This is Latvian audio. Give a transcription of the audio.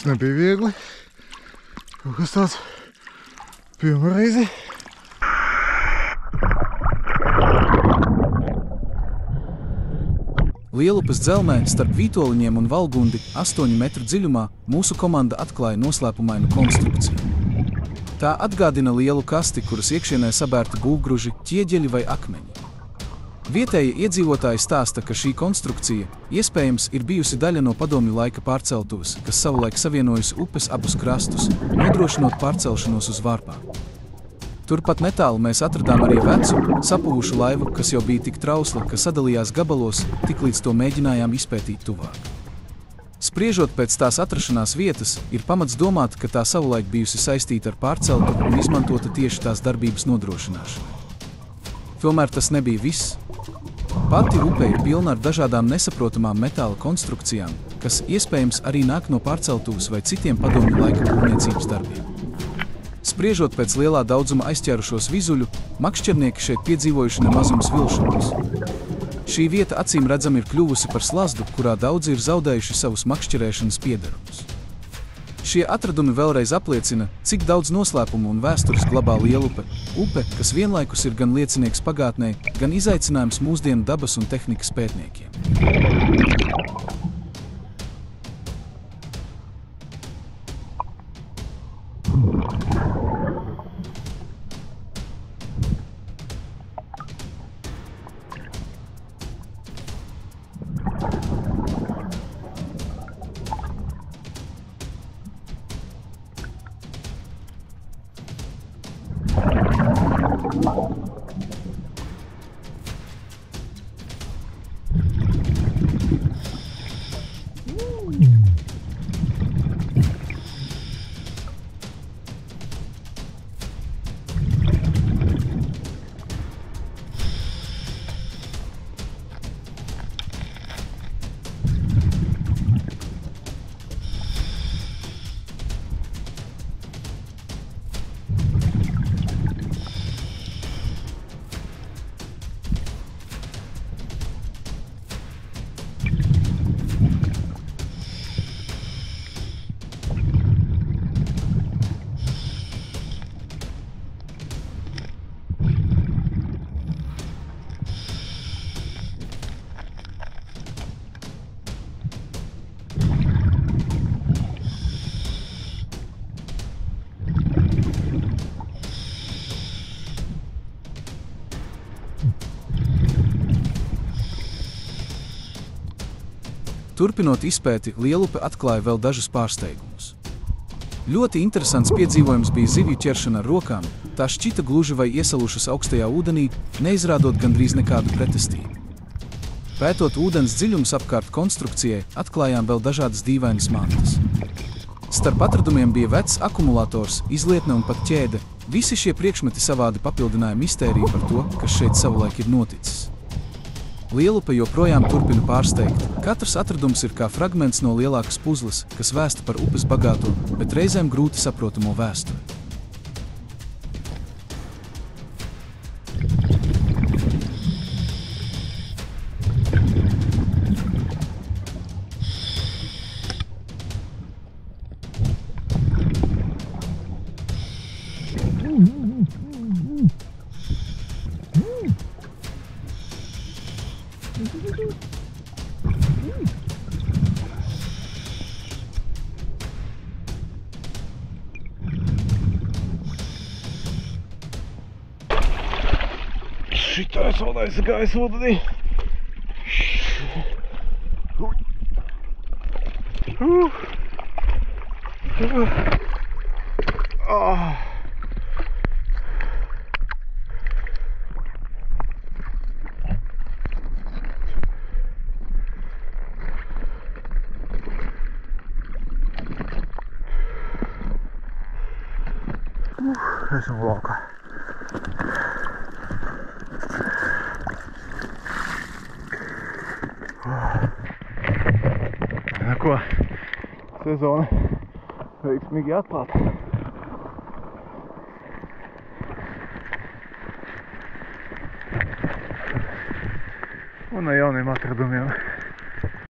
Tas nebija viegli. Kaut kas tāds pirmo reizi. Lielupes dzelmē starp Vītoliņiem un Valgundi 8 metru dziļumā mūsu komanda atklāja noslēpumainu konstrukciju. Tā atgādina lielu kasti, kuras iekšienē sabērti būvgruži, ķieģeļi vai akmeņi. Vietējie iedzīvotāji stāsta, ka šī konstrukcija iespējams ir bijusi daļa no padomju laika pārceltuves, kas savulaik savienojusi upes abus krastus, nodrošinot pārcelšanos uz Vārpām. Turpat netālu mēs atradām arī vecu, sapuvušu laivu, kas jau bija tik trausla, ka sadalījās gabalos, tiklīdz to mēģinājām izpētīt tuvāk. Spriežot pēc tās atrašanās vietas, ir pamats domāt, ka tā savulaik bijusi saistīta ar pārceltu un izmantota tieši tās darbības nodrošināšanai. Tomēr tas nebija viss. Pati upe ir pilna ar dažādām nesaprotamām metāla konstrukcijām, kas iespējams arī nāk no pārceltuves vai citiem padomju laika būvniecības darbiem. Spriežot pēc lielā daudzuma aizķērušos vizuļu, makšķernieki šeit piedzīvojuši nemazums vilšanos. Šī vieta acīm redzam ir kļuvusi par slazdu, kurā daudzi ir zaudējuši savus makšķerēšanas piedarumus. Šie atradumi vēlreiz apliecina, cik daudz noslēpumu un vēstures glabā Lielupe, upe, kas vienlaikus ir gan liecinieks pagātnē, gan izaicinājums mūsdienu dabas un tehnikas pētniekiem. Turpinot izpēti, Lielupe atklāja vēl dažus pārsteigumus. Ļoti interesants piedzīvojums bija zivju ķeršana ar rokām, tā šķita gluži vai iesalušas augstajā ūdenī, neizrādot gandrīz nekādu pretestību. Pētot ūdens dziļums apkārt konstrukcijai, atklājām vēl dažādas dīvainas mantas. Starp atradumiem bija vecs akumulators, izlietne un pat ķēde. Visi šie priekšmeti savādi papildināja mistēriju par to, kas šeit savulaik ir noticis. Lielupe joprojām turpina pārsteigt. Katrs atradums ir kā fragments no lielākas puzles, kas vēsta par upes bagāto, bet reizēm grūti saprotamo vēsturi. Šitā es vēl neesmu gājis ūdenī. Esmu laukā. Ko? Sezona veiksmīgi atklāta. Un ar jauniem atradumiem.